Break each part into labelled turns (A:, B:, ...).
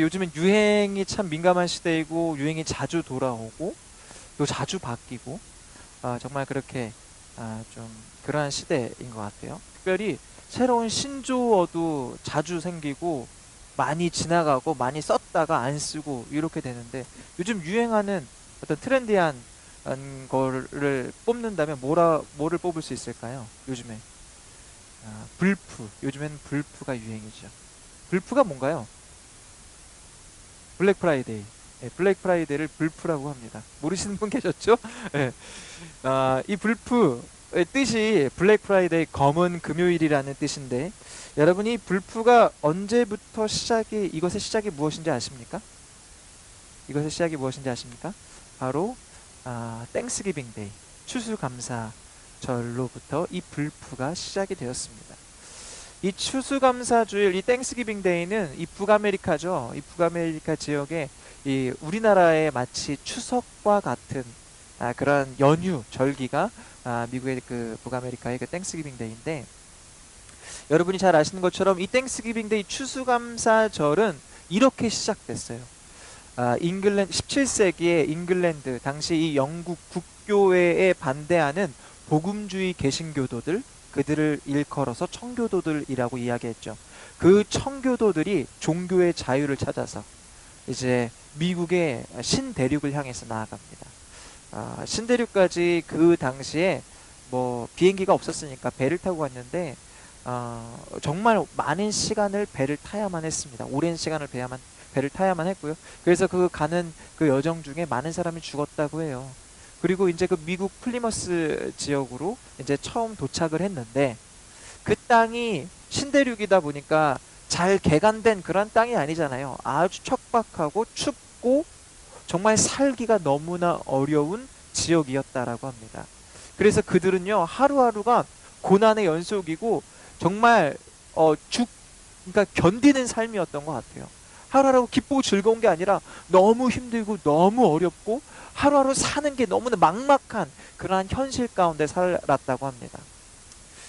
A: 요즘엔 유행이 참 민감한 시대이고 유행이 자주 돌아오고 또 자주 바뀌고 정말 그렇게 좀 그러한 시대인 것 같아요. 특별히 새로운 신조어도 자주 생기고 많이 지나가고 많이 썼다가 안 쓰고 이렇게 되는데 요즘 유행하는 어떤 트렌디한 거를 뽑는다면 뭐를 뽑을 수 있을까요? 요즘에 불프. 요즘에는 불프가 유행이죠. 불프가 뭔가요? 블랙 프라이데이. 예, 블랙 프라이데이를 불프라고 합니다. 모르시는 분 계셨죠? 예. 이 불프의 뜻이 블랙 프라이데이 검은 금요일이라는 뜻인데 여러분이 불프가 언제부터 이것의 시작이 무엇인지 아십니까? 이것의 시작이 무엇인지 아십니까? 바로 땡스기빙 데이 추수감사절로부터 이 불프가 시작이 되었습니다. 이 추수감사주일, 이 땡스기빙 데이는 이 북아메리카죠. 이 북아메리카 지역에 이 우리나라의 마치 추석과 같은 그런 연휴 절기가 미국의 그 북아메리카의 그 땡스기빙 데이인데 여러분이 잘 아시는 것처럼 이 땡스기빙 데이 추수감사절은 이렇게 시작됐어요. 17세기에 잉글랜드 당시 이 영국 국교회에 반대하는 복음주의 개신교도들 그들을 일컬어서 청교도들이라고 이야기했죠. 그 청교도들이 종교의 자유를 찾아서 이제 미국의 신대륙을 향해서 나아갑니다. 신대륙까지 그 당시에 뭐 비행기가 없었으니까 배를 타고 갔는데 정말 많은 시간을 배를 타야만 했습니다. 오랜 시간을 배를 타야만 했고요. 그래서 그 가는 그 여정 중에 많은 사람이 죽었다고 해요. 그리고 이제 그 미국 플리머스 지역으로 이제 처음 도착을 했는데 그 땅이 신대륙이다 보니까 잘 개간된 그런 땅이 아니잖아요. 아주 척박하고 춥고 정말 살기가 너무나 어려운 지역이었다라고 합니다. 그래서 그들은요, 하루하루가 고난의 연속이고 정말 그러니까 견디는 삶이었던 것 같아요. 하루하루 기쁘고 즐거운 게 아니라 너무 힘들고 너무 어렵고 하루하루 사는 게 너무나 막막한 그러한 현실 가운데 살았다고 합니다.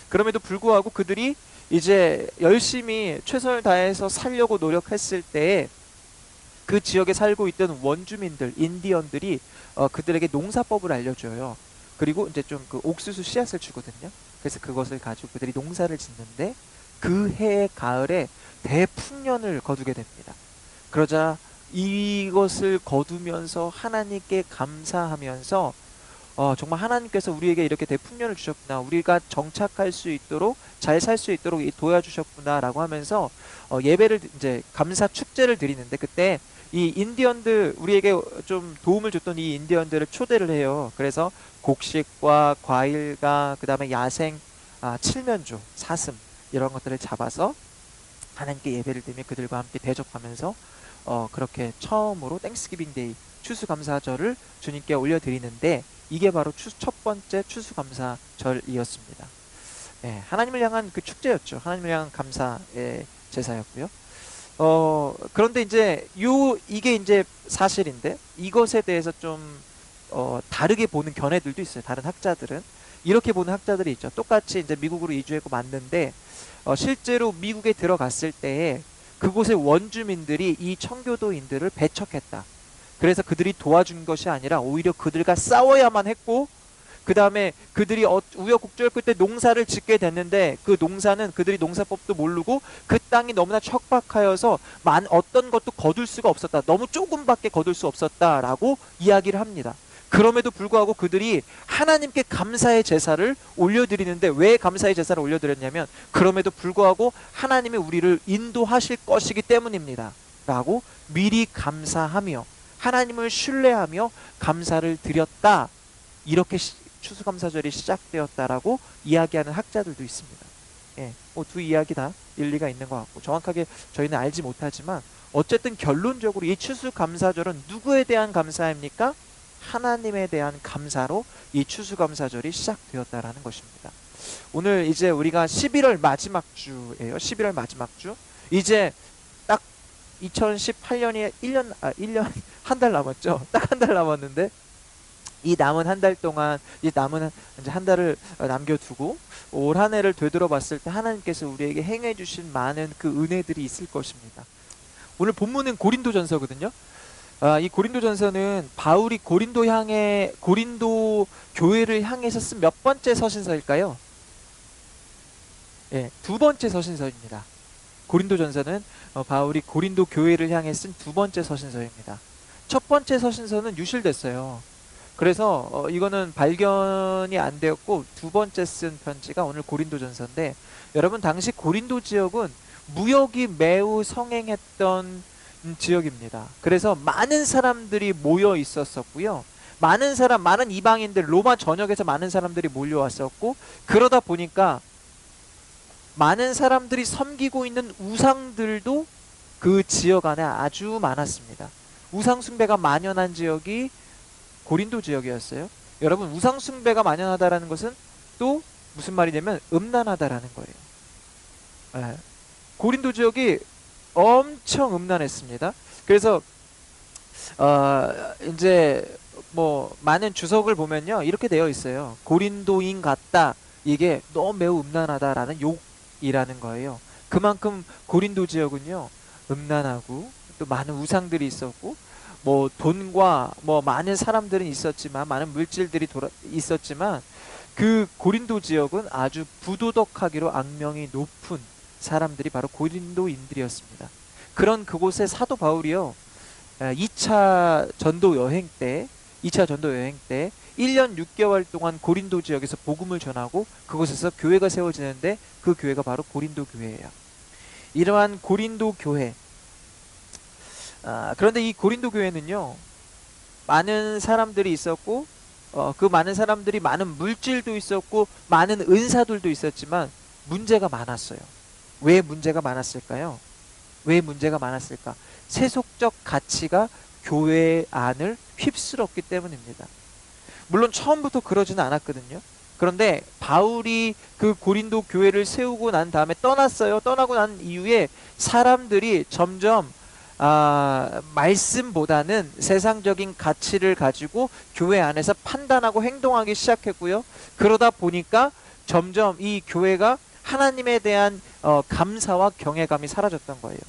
A: 그럼에도 불구하고 그들이 이제 열심히 최선을 다해서 살려고 노력했을 때에 그 지역에 살고 있던 원주민들, 인디언들이 그들에게 농사법을 알려줘요. 그리고 이제 좀 그 옥수수 씨앗을 주거든요. 그래서 그것을 가지고 그들이 농사를 짓는데 그 해의 가을에 대풍년을 거두게 됩니다. 그러자 이것을 거두면서 하나님께 감사하면서 정말 하나님께서 우리에게 이렇게 대풍년을 주셨구나. 우리가 정착할 수 있도록 잘 살 수 있도록 도와주셨구나라고 하면서 예배를 이제 감사 축제를 드리는데 그때 이 인디언들 우리에게 좀 도움을 줬던 이 인디언들을 초대를 해요. 그래서 곡식과 과일과 그다음에 야생 칠면조, 사슴 이런 것들을 잡아서 하나님께 예배를 드리며 그들과 함께 대접하면서 그렇게 처음으로 땡스기빙 데이 추수감사절을 주님께 올려드리는데 이게 바로 첫 번째 추수감사절이었습니다. 예, 하나님을 향한 그 축제였죠. 하나님을 향한 감사의 제사였고요. 그런데 이제 이게 이제 사실인데 이것에 대해서 좀 다르게 보는 견해들도 있어요. 다른 학자들은 이렇게 보는 학자들이 있죠. 똑같이 이제 미국으로 이주했고 맞는데 실제로 미국에 들어갔을 때에 그곳의 원주민들이 이 청교도인들을 배척했다. 그래서 그들이 도와준 것이 아니라 오히려 그들과 싸워야만 했고 그 다음에 그들이 우여곡절 끝에 농사를 짓게 됐는데 그 농사는 그들이 농사법도 모르고 그 땅이 너무나 척박하여서 어떤 것도 거둘 수가 없었다. 너무 조금밖에 거둘 수 없었다라고 이야기를 합니다. 그럼에도 불구하고 그들이 하나님께 감사의 제사를 올려드리는데 왜 감사의 제사를 올려드렸냐면 그럼에도 불구하고 하나님이 우리를 인도하실 것이기 때문입니다. 라고 미리 감사하며 하나님을 신뢰하며 감사를 드렸다. 이렇게 추수감사절이 시작되었다라고 이야기하는 학자들도 있습니다. 예, 두 이야기 다 일리가 있는 것 같고 정확하게 저희는 알지 못하지만 어쨌든 결론적으로 이 추수감사절은 누구에 대한 감사입니까? 하나님에 대한 감사로 이 추수감사절이 시작되었다라는 것입니다. 오늘 이제 우리가 11월 마지막 주예요. 11월 마지막 주. 이제 딱 2018년이 1년 한 달 남았죠. 딱 한 달 남았는데 이 남은 한 달 동안 이 남은 이제 한 달을 남겨두고 올 한 해를 되돌아봤을 때 하나님께서 우리에게 행해 주신 많은 그 은혜들이 있을 것입니다. 오늘 본문은 고린도전서거든요. 이 고린도전서는 바울이 고린도 교회를 향해서 쓴 몇 번째 서신서일까요? 예, 두 번째 서신서입니다. 고린도전서는 바울이 고린도 교회를 향해 쓴 두 번째 서신서입니다. 첫 번째 서신서는 유실됐어요. 그래서 이거는 발견이 안 되었고 두 번째 쓴 편지가 오늘 고린도전서인데, 여러분 당시 고린도 지역은 무역이 매우 성행했던 지역입니다. 그래서 많은 사람들이 모여 있었었고요. 많은 이방인들, 로마 전역에서 많은 사람들이 몰려왔었고, 그러다 보니까 많은 사람들이 섬기고 있는 우상들도 그 지역 안에 아주 많았습니다. 우상 숭배가 만연한 지역이 고린도 지역이었어요. 여러분, 우상 숭배가 만연하다라는 것은 또 무슨 말이냐면 음란하다라는 거예요. 예. 고린도 지역이 엄청 음란했습니다. 그래서 이제 뭐 많은 주석을 보면요, 이렇게 되어 있어요. 고린도인 같다. 이게 너무 매우 음란하다라는 욕이라는 거예요. 그만큼 고린도 지역은요, 음란하고 또 많은 우상들이 있었고, 뭐 돈과 뭐 많은 사람들은 있었지만, 많은 물질들이 있었지만, 그 고린도 지역은 아주 부도덕하기로 악명이 높은 사람들이 바로 고린도인들이었습니다. 그런 그곳에 사도 바울이요, 2차 전도 여행 때 1년 6개월 동안 고린도 지역에서 복음을 전하고 그곳에서 교회가 세워지는데, 그 교회가 바로 고린도 교회예요. 이러한 고린도 교회, 그런데 이 고린도 교회는요, 많은 사람들이 있었고, 그 많은 사람들이 많은 물질도 있었고 많은 은사들도 있었지만 문제가 많았어요. 왜 문제가 많았을까요? 왜 문제가 많았을까? 세속적 가치가 교회 안을 휩쓸었기 때문입니다. 물론 처음부터 그러지는 않았거든요. 그런데 바울이 그 고린도 교회를 세우고 난 다음에 떠났어요. 떠나고 난 이후에 사람들이 점점 말씀보다는 세상적인 가치를 가지고 교회 안에서 판단하고 행동하기 시작했고요. 그러다 보니까 점점 이 교회가 하나님에 대한 감사와 경외감이 사라졌던 거예요.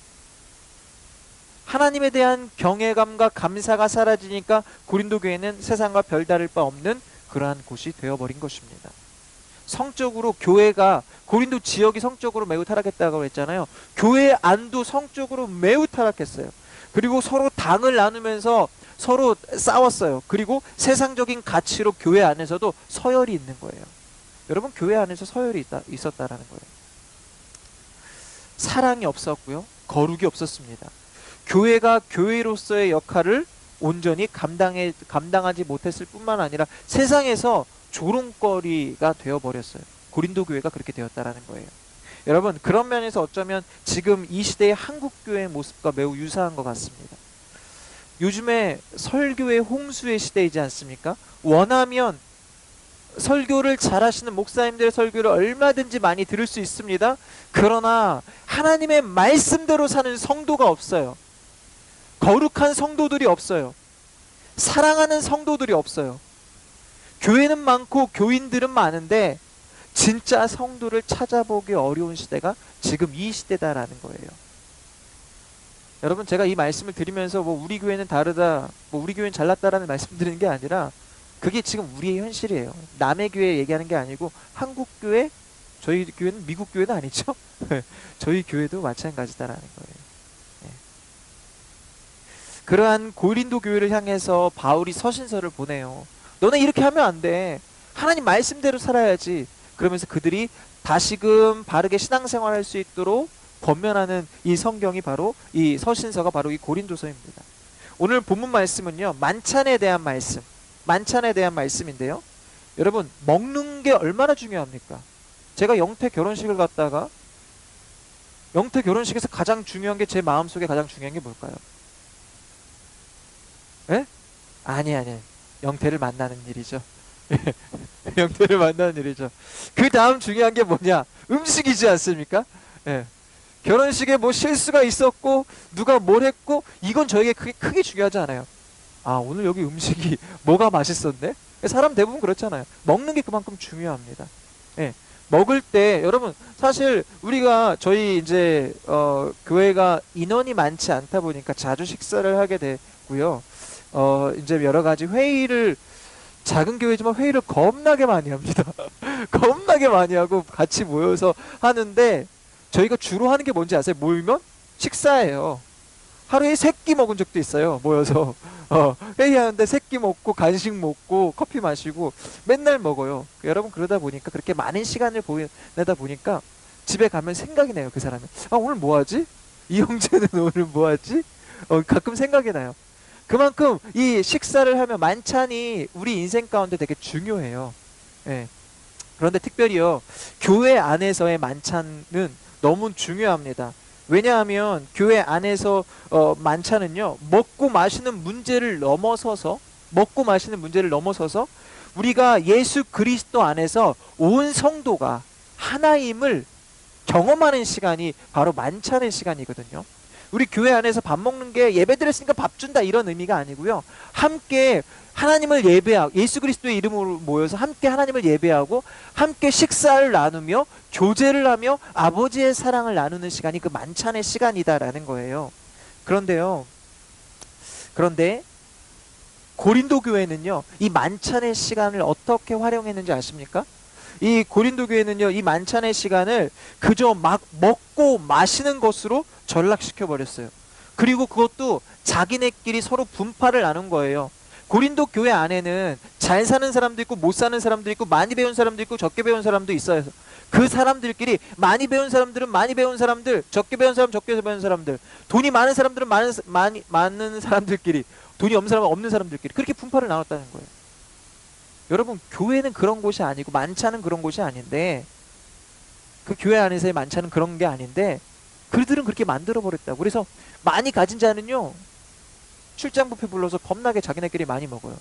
A: 하나님에 대한 경외감과 감사가 사라지니까 고린도 교회는 세상과 별다를 바 없는 그러한 곳이 되어버린 것입니다. 성적으로 교회가, 고린도 지역이 성적으로 매우 타락했다고 했잖아요. 교회 안도 성적으로 매우 타락했어요. 그리고 서로 당을 나누면서 서로 싸웠어요. 그리고 세상적인 가치로 교회 안에서도 서열이 있는 거예요. 여러분, 교회 안에서 서열이 있었다라는 거예요. 사랑이 없었고요, 거룩이 없었습니다. 교회가 교회로서의 역할을 온전히 감당하지 못했을 뿐만 아니라 세상에서 조롱거리가 되어버렸어요. 고린도 교회가 그렇게 되었다라는 거예요. 여러분, 그런 면에서 어쩌면 지금 이 시대의 한국교회의 모습과 매우 유사한 것 같습니다. 요즘에 설교의 홍수의 시대이지 않습니까? 원하면 설교를 잘하시는 목사님들의 설교를 얼마든지 많이 들을 수 있습니다. 그러나 하나님의 말씀대로 사는 성도가 없어요. 거룩한 성도들이 없어요. 사랑하는 성도들이 없어요. 교회는 많고 교인들은 많은데 진짜 성도를 찾아보기 어려운 시대가 지금 이 시대다라는 거예요. 여러분, 제가 이 말씀을 드리면서 뭐 우리 교회는 다르다, 뭐 우리 교회는 잘났다라는 말씀 드리는 게 아니라, 그게 지금 우리의 현실이에요. 남의 교회 얘기하는 게 아니고 한국 교회, 저희 교회는 미국 교회는 아니죠. 저희 교회도 마찬가지다라는 거예요. 그러한 고린도 교회를 향해서 바울이 서신서를 보내요. 너네 이렇게 하면 안 돼. 하나님 말씀대로 살아야지. 그러면서 그들이 다시금 바르게 신앙생활할 수 있도록 권면하는 이 성경이 바로, 이 서신서가 바로 이 고린도서입니다. 오늘 본문 말씀은요, 만찬에 대한 말씀인데요. 여러분, 먹는 게 얼마나 중요합니까? 제가 영태 결혼식을 갔다가, 영태 결혼식에서 가장 중요한 게, 제 마음속에 가장 중요한 게 뭘까요? 예? 아니. 영태를 만나는 일이죠. 영태를 만나는 일이죠. 그 다음 중요한 게 뭐냐? 음식이지 않습니까? 예. 결혼식에 뭐 실수가 있었고 누가 뭘 했고 이건 저에게 크게 중요하지 않아요. 오늘 여기 음식이 뭐가 맛있었네? 사람 대부분 그렇잖아요. 먹는 게 그만큼 중요합니다. 예. 먹을 때 여러분 사실 우리가 저희 이제 교회가 인원이 많지 않다 보니까 자주 식사를 하게 되고요. 이제 여러 가지 회의를 작은 교회지만 회의를 겁나게 많이 합니다. 겁나게 많이 하고 같이 모여서 하는데 저희가 주로 하는 게 뭔지 아세요? 모이면 식사예요. 하루에 3끼 먹은 적도 있어요. 모여서 회의하는데 3끼 먹고 간식 먹고 커피 마시고 맨날 먹어요. 여러분 그러다 보니까 그렇게 많은 시간을 보내다 보니까 집에 가면 생각이 나요. 그 사람은 오늘 뭐 하지? 이 형제는 오늘 뭐 하지? 가끔 생각이 나요. 그만큼 이 식사를 하면 만찬이 우리 인생 가운데 되게 중요해요. 예. 그런데 특별히요, 교회 안에서의 만찬은 너무 중요합니다. 왜냐하면 교회 안에서 만찬은요, 먹고 마시는 문제를 넘어서서 우리가 예수 그리스도 안에서 온 성도가 하나임을 경험하는 시간이 바로 만찬의 시간이거든요. 우리 교회 안에서 밥 먹는 게 예배 드렸으니까 밥 준다 이런 의미가 아니고요. 함께 하나님을 예배하고 예수 그리스도의 이름으로 모여서 함께 하나님을 예배하고 함께 식사를 나누며 교제를 하며 아버지의 사랑을 나누는 시간이 그 만찬의 시간이다라는 거예요. 그런데 고린도 교회는요, 이 만찬의 시간을 어떻게 활용했는지 아십니까? 이 고린도 교회는요, 이 만찬의 시간을 그저 막 먹고 마시는 것으로 전락시켜 버렸어요. 그리고 그것도 자기네끼리 서로 분파를 나눈 거예요. 고린도 교회 안에는 잘 사는 사람도 있고 못 사는 사람도 있고 많이 배운 사람도 있고 적게 배운 사람도 있어요. 그 사람들끼리 많이 배운 사람들은 많이 배운 사람들, 적게 배운 사람 적게 배운 사람들, 돈이 많은 사람들은 많은 사람들끼리, 돈이 없는 사람은 없는 사람들끼리 그렇게 분파를 나눴다는 거예요. 여러분 교회는 그런 곳이 아니고 만찬은 그런 곳이 아닌데, 그 교회 안에서의 만찬은 그런 게 아닌데 그들은 그렇게 만들어 버렸다고. 그래서 많이 가진 자는요, 출장 뷔페 불러서 겁나게 자기네끼리 많이 먹어요.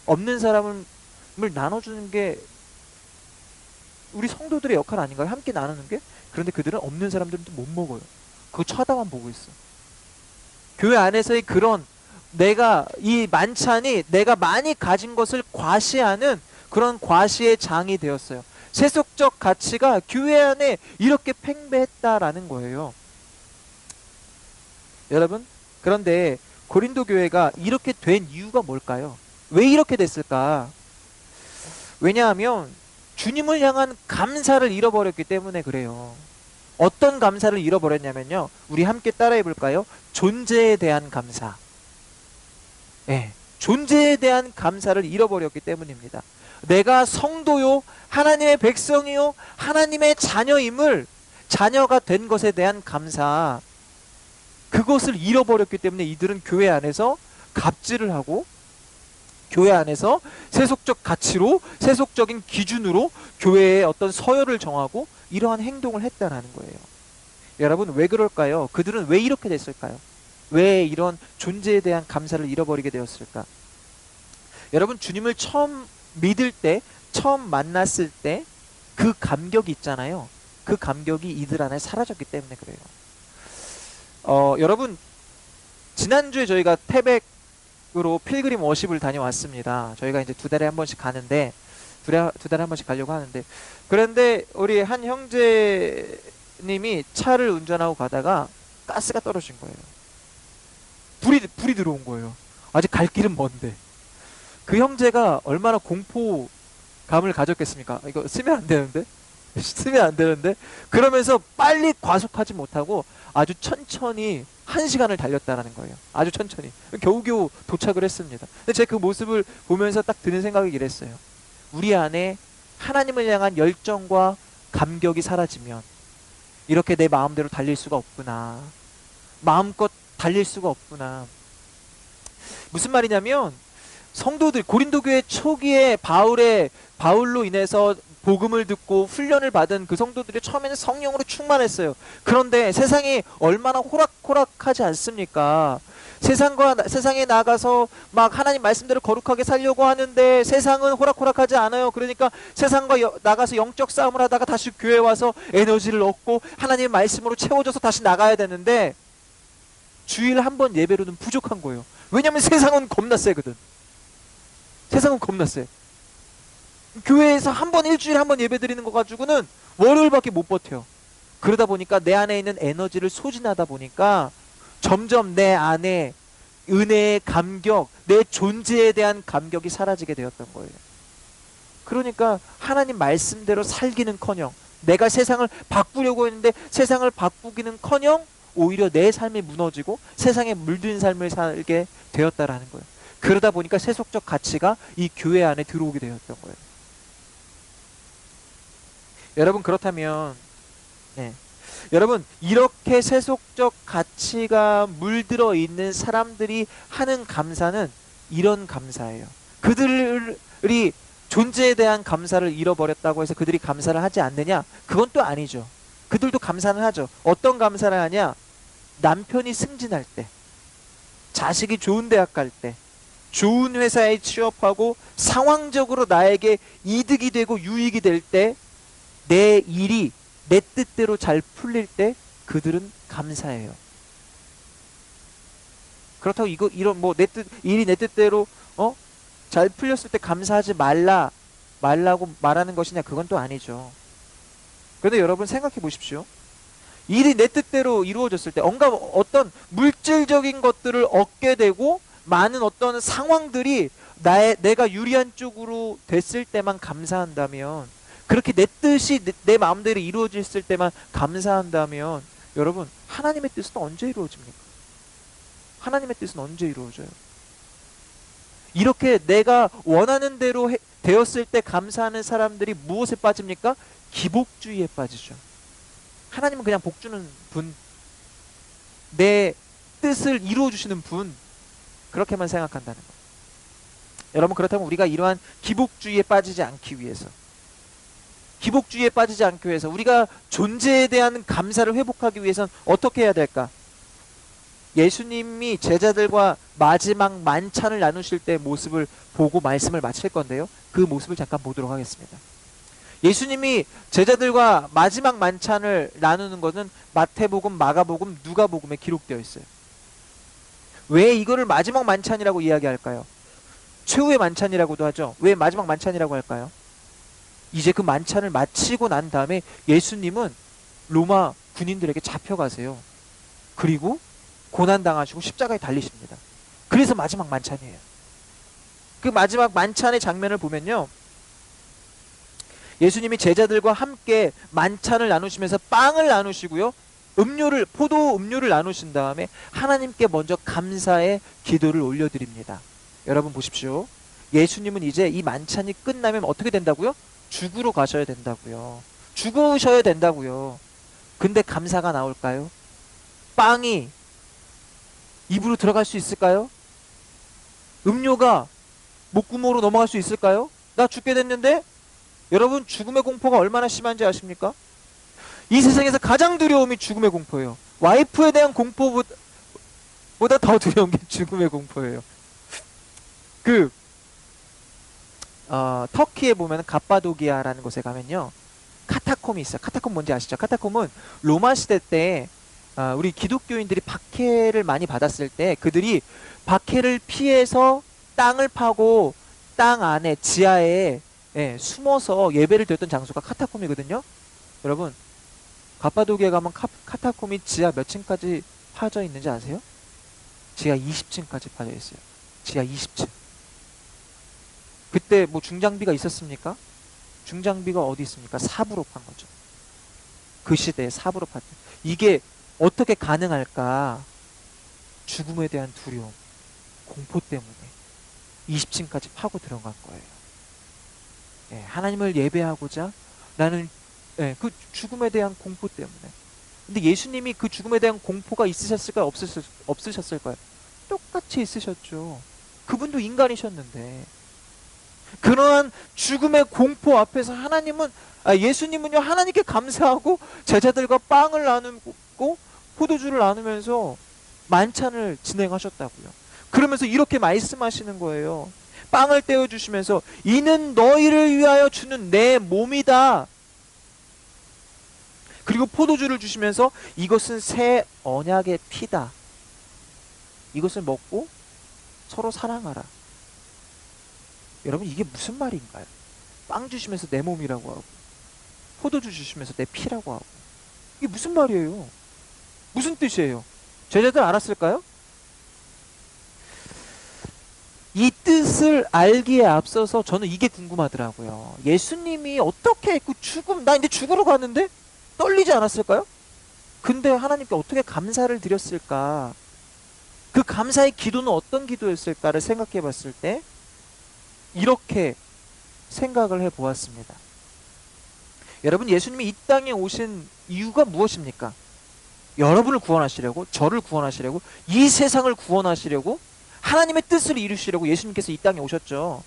A: 없는 사람을 나눠주는 게 우리 성도들의 역할 아닌가요? 함께 나누는 게? 그런데 그들은 없는 사람들은 또 못 먹어요. 그거 쳐다만 보고 있어. 교회 안에서의 그런 이 만찬이 내가 많이 가진 것을 과시하는 그런 과시의 장이 되었어요. 세속적 가치가 교회 안에 이렇게 팽배했다라는 거예요. 여러분, 그런데 고린도 교회가 이렇게 된 이유가 뭘까요? 왜 이렇게 됐을까? 왜냐하면 주님을 향한 감사를 잃어버렸기 때문에 그래요. 어떤 감사를 잃어버렸냐면요, 우리 함께 따라해 볼까요? 존재에 대한 감사. 예, 존재에 대한 감사를 잃어버렸기 때문입니다. 내가 성도요, 하나님의 백성이요, 하나님의 자녀가 된 것에 대한 감사, 그것을 잃어버렸기 때문에 이들은 교회 안에서 갑질을 하고 교회 안에서 세속적 가치로, 세속적인 기준으로 교회의 어떤 서열을 정하고 이러한 행동을 했다라는 거예요. 여러분 왜 그럴까요? 그들은 왜 이렇게 됐을까요? 왜 이런 존재에 대한 감사를 잃어버리게 되었을까? 여러분 주님을 처음 믿을 때, 처음 만났을 때 그 감격이 있잖아요. 그 감격이 이들 안에 사라졌기 때문에 그래요. 여러분 지난주에 저희가 태백으로 필그림 워십을 다녀왔습니다. 저희가 이제 2달에 한 번씩 가는데 두 달에 한 번씩 가려고 하는데, 그런데 우리 한 형제님이 차를 운전하고 가다가 가스가 떨어진 거예요. 불이 들어온 거예요. 아직 갈 길은 먼데. 그 형제가 얼마나 공포감을 가졌겠습니까? 이거 쓰면 안 되는데? 쓰면 안 되는데? 그러면서 빨리 과속하지 못하고 아주 천천히 1시간을 달렸다라는 거예요. 아주 천천히. 겨우겨우 도착을 했습니다. 근데 제가 그 모습을 보면서 딱 드는 생각이 이랬어요. 우리 안에 하나님을 향한 열정과 감격이 사라지면 이렇게 내 마음대로 달릴 수가 없구나. 마음껏 달릴 수가 없구나. 무슨 말이냐면 성도들, 고린도 교회 초기에 바울로 인해서 복음을 듣고 훈련을 받은 그 성도들이 처음에는 성령으로 충만했어요. 그런데 세상이 얼마나 호락호락하지 않습니까? 세상에 나가서 막 하나님 말씀대로 거룩하게 살려고 하는데 세상은 호락호락하지 않아요. 그러니까 세상과 나가서 영적 싸움을 하다가 다시 교회에 와서 에너지를 얻고 하나님의 말씀으로 채워져서 다시 나가야 되는데 주일 한 번 예배로는 부족한 거예요. 왜냐면 세상은 겁나 세거든. 세상은 겁나 세. 교회에서 일주일에 한 번 예배 드리는 거 가지고는 월요일밖에 못 버텨요. 그러다 보니까 내 안에 있는 에너지를 소진하다 보니까 점점 내 안에 은혜의 감격, 내 존재에 대한 감격이 사라지게 되었던 거예요. 그러니까 하나님 말씀대로 살기는커녕 내가 세상을 바꾸려고 했는데 세상을 바꾸기는커녕 오히려 내 삶이 무너지고 세상에 물든 삶을 살게 되었다라는 거예요. 그러다 보니까 세속적 가치가 이 교회 안에 들어오게 되었던 거예요. 여러분 그렇다면 네. 여러분 이렇게 세속적 가치가 물들어 있는 사람들이 하는 감사는 이런 감사예요. 그들이 존재에 대한 감사를 잃어버렸다고 해서 그들이 감사를 하지 않느냐? 그건 또 아니죠. 그들도 감사는 하죠. 어떤 감사를 하냐? 남편이 승진할 때, 자식이 좋은 대학 갈 때, 좋은 회사에 취업하고 상황적으로 나에게 이득이 되고 유익이 될 때, 내 일이 내 뜻대로 잘 풀릴 때 그들은 감사해요. 그렇다고 이런 일이 내 뜻대로 잘 풀렸을 때 감사하지 말라고 말하는 것이냐? 그건 또 아니죠. 그런데 여러분 생각해 보십시오. 일이 내 뜻대로 이루어졌을 때 어떤 물질적인 것들을 얻게 되고 많은 어떤 상황들이 내가 유리한 쪽으로 됐을 때만 감사한다면, 그렇게 내 뜻이 내 마음대로 이루어졌을 때만 감사한다면, 여러분 하나님의 뜻은 언제 이루어집니까? 하나님의 뜻은 언제 이루어져요? 이렇게 내가 원하는 대로 되었을 때 감사하는 사람들이 무엇에 빠집니까? 기복주의에 빠지죠. 하나님은 그냥 복 주는 분, 내 뜻을 이루어 주시는 분, 그렇게만 생각한다는 것. 여러분 그렇다면 우리가 이러한 기복주의에 빠지지 않기 위해서, 우리가 존재에 대한 감사를 회복하기 위해서는 어떻게 해야 될까? 예수님이 제자들과 마지막 만찬을 나누실 때 모습을 보고 말씀을 마칠 건데요. 그 모습을 잠깐 보도록 하겠습니다. 예수님이 제자들과 마지막 만찬을 나누는 것은 마태복음, 마가복음, 누가복음에 기록되어 있어요. 왜 이거를 마지막 만찬이라고 이야기할까요? 최후의 만찬이라고도 하죠. 왜 마지막 만찬이라고 할까요? 이제 그 만찬을 마치고 난 다음에 예수님은 로마 군인들에게 잡혀가세요. 그리고 고난당하시고 십자가에 달리십니다. 그래서 마지막 만찬이에요. 그 마지막 만찬의 장면을 보면요, 예수님이 제자들과 함께 만찬을 나누시면서 빵을 나누시고요, 포도 음료를 나누신 다음에 하나님께 먼저 감사의 기도를 올려드립니다. 여러분 보십시오. 예수님은 이제 이 만찬이 끝나면 어떻게 된다고요? 죽으러 가셔야 된다고요. 죽으셔야 된다고요. 근데 감사가 나올까요? 빵이 입으로 들어갈 수 있을까요? 음료가 목구멍으로 넘어갈 수 있을까요? 나 죽게 됐는데? 여러분 죽음의 공포가 얼마나 심한지 아십니까? 이 세상에서 가장 두려움이 죽음의 공포예요. 와이프에 대한 공포보다 더 두려운 게 죽음의 공포예요. 터키에 보면 갑바도기아라는 곳에 가면요, 카타콤이 있어요. 카타콤 뭔지 아시죠? 카타콤은 로마 시대 때 우리 기독교인들이 박해를 많이 받았을 때 그들이 박해를 피해서 땅을 파고 땅 안에 지하에 숨어서 예배를 드렸던 장소가 카타콤이거든요. 여러분 갑바도기에 가면 카타콤이 지하 몇 층까지 파져 있는지 아세요? 지하 20층까지 파져 있어요. 지하 20층. 그때 뭐 중장비가 있었습니까? 중장비가 어디 있습니까? 삽으로 판 거죠. 그 시대에 삽으로 팠죠. 이게 어떻게 가능할까? 죽음에 대한 두려움, 공포 때문에 20층까지 파고 들어간 거예요. 하나님을 예배하고자 나는 그 죽음에 대한 공포 때문에. 근데 예수님이 그 죽음에 대한 공포가 있으셨을까요? 없으셨을까요? 똑같이 있으셨죠. 그분도 인간이셨는데. 그러한 죽음의 공포 앞에서 예수님은요, 하나님께 감사하고 제자들과 빵을 나누고 포도주를 나누면서 만찬을 진행하셨다고요. 그러면서 이렇게 말씀하시는 거예요. 빵을 떼어주시면서 이는 너희를 위하여 주는 내 몸이다. 그리고 포도주를 주시면서 이것은 새 언약의 피다. 이것을 먹고 서로 사랑하라. 여러분 이게 무슨 말인가요? 빵 주시면서 내 몸이라고 하고, 포도주 주시면서 내 피라고 하고, 이게 무슨 말이에요? 무슨 뜻이에요? 제자들 알았을까요? 이 뜻을 알기에 앞서서 저는 이게 궁금하더라고요. 예수님이 어떻게 그 죽음, 나 이제 죽으러 가는데 떨리지 않았을까요? 근데 하나님께 어떻게 감사를 드렸을까? 그 감사의 기도는 어떤 기도였을까를 생각해 봤을 때 이렇게 생각을 해 보았습니다. 여러분, 예수님이 이 땅에 오신 이유가 무엇입니까? 여러분을 구원하시려고, 저를 구원하시려고, 이 세상을 구원하시려고, 하나님의 뜻을 이루시려고 예수님께서 이 땅에 오셨죠.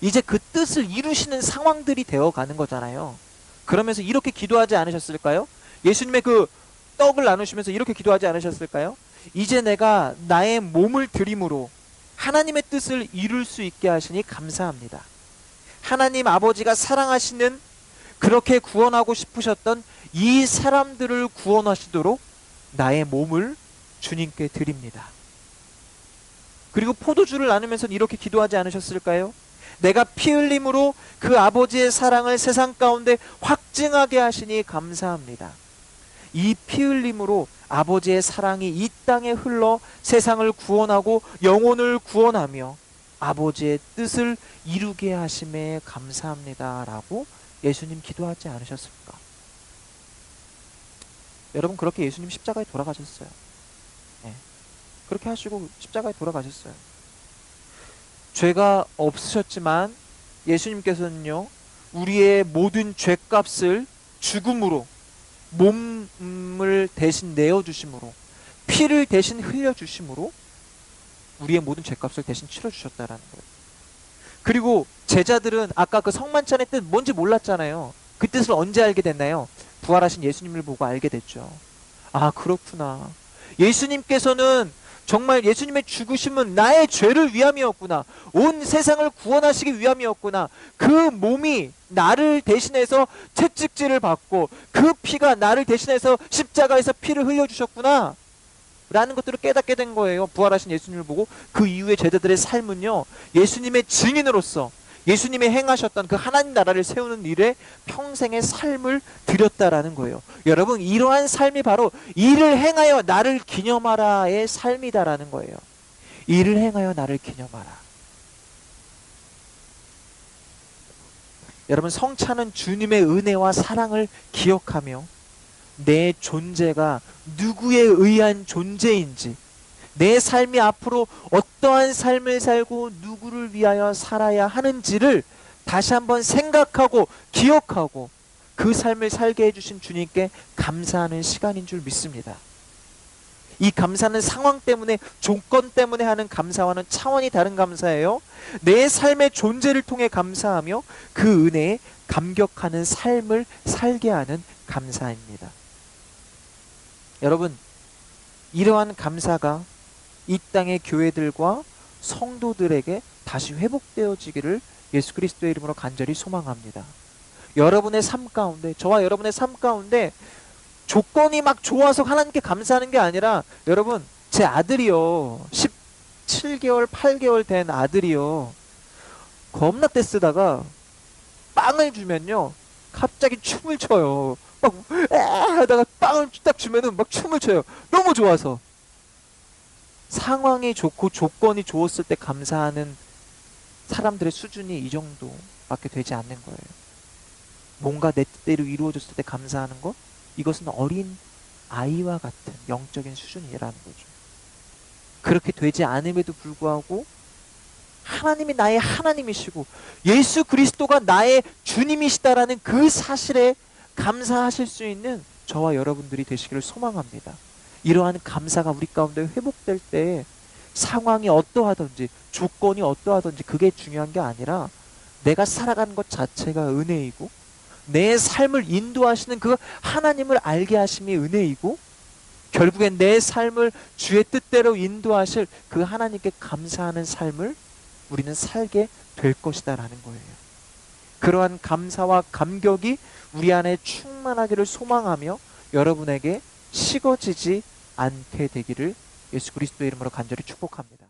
A: 이제 그 뜻을 이루시는 상황들이 되어 가는 거잖아요. 그러면서 이렇게 기도하지 않으셨을까요? 예수님의 그 떡을 나누시면서 이렇게 기도하지 않으셨을까요? 이제 내가 나의 몸을 드림으로 하나님의 뜻을 이룰 수 있게 하시니 감사합니다. 하나님 아버지가 사랑하시는, 그렇게 구원하고 싶으셨던 이 사람들을 구원하시도록 나의 몸을 주님께 드립니다. 그리고 포도주를 나누면서 이렇게 기도하지 않으셨을까요? 내가 피 흘림으로 그 아버지의 사랑을 세상 가운데 확증하게 하시니 감사합니다. 이 피 흘림으로 아버지의 사랑이 이 땅에 흘러 세상을 구원하고 영혼을 구원하며 아버지의 뜻을 이루게 하심에 감사합니다. 라고 예수님 기도하지 않으셨습니까? 여러분, 그렇게 예수님 십자가에 돌아가셨어요. 네. 그렇게 하시고 십자가에 돌아가셨어요. 죄가 없으셨지만 예수님께서는요, 우리의 모든 죄값을 죽음으로, 몸을 대신 내어주심으로, 피를 대신 흘려주심으로 우리의 모든 죄값을 대신 치러주셨다라는 거예요. 그리고 제자들은 아까 그 성만찬의 뜻 뭔지 몰랐잖아요. 그 뜻을 언제 알게 됐나요? 부활하신 예수님을 보고 알게 됐죠. 아, 그렇구나. 예수님께서는 정말 예수님의 죽으심은 나의 죄를 위함이었구나. 온 세상을 구원하시기 위함이었구나. 그 몸이 나를 대신해서 채찍질을 받고 그 피가 나를 대신해서 십자가에서 피를 흘려주셨구나. 라는 것들을 깨닫게 된 거예요. 부활하신 예수님을 보고. 그 이후에 제자들의 삶은요, 예수님의 증인으로서 예수님이 행하셨던 그 하나님 나라를 세우는 일에 평생의 삶을 드렸다라는 거예요. 여러분, 이러한 삶이 바로 이를 행하여 나를 기념하라의 삶이다라는 거예요. 이를 행하여 나를 기념하라. 여러분, 성찬은 주님의 은혜와 사랑을 기억하며 내 존재가 누구에 의한 존재인지, 내 삶이 앞으로 어떠한 삶을 살고 누구를 위하여 살아야 하는지를 다시 한번 생각하고 기억하고 그 삶을 살게 해주신 주님께 감사하는 시간인 줄 믿습니다. 이 감사는 상황 때문에, 조건 때문에 하는 감사와는 차원이 다른 감사예요. 내 삶의 존재를 통해 감사하며 그 은혜에 감격하는 삶을 살게 하는 감사입니다. 여러분, 이러한 감사가 이 땅의 교회들과 성도들에게 다시 회복되어지기를 예수 그리스도의 이름으로 간절히 소망합니다. 여러분의 삶 가운데, 저와 여러분의 삶 가운데 조건이 막 좋아서 하나님께 감사하는 게 아니라, 여러분, 제 아들이요, 17개월, 8개월 된 아들이요, 겁나 떼쓰다가 빵을 주면요, 갑자기 춤을 춰요. 막 하다가 빵을 딱 주면은 막 춤을 춰요. 너무 좋아서. 상황이 좋고 조건이 좋았을 때 감사하는 사람들의 수준이 이 정도밖에 되지 않는 거예요. 뭔가 내 뜻대로 이루어졌을 때 감사하는 것, 이것은 어린 아이와 같은 영적인 수준이라는 거죠. 그렇게 되지 않음에도 불구하고 하나님이 나의 하나님이시고 예수 그리스도가 나의 주님이시다라는 그 사실에 감사하실 수 있는 저와 여러분들이 되시기를 소망합니다. 이러한 감사가 우리 가운데 회복될 때 상황이 어떠하든지 조건이 어떠하든지 그게 중요한 게 아니라 내가 살아가는 것 자체가 은혜이고 내 삶을 인도하시는 그 하나님을 알게 하심이 은혜이고 결국엔 내 삶을 주의 뜻대로 인도하실 그 하나님께 감사하는 삶을 우리는 살게 될 것이다라는 거예요. 그러한 감사와 감격이 우리 안에 충만하기를 소망하며 여러분에게 식어지지 않게 되기를 예수 그리스도의 이름으로 간절히 축복합니다.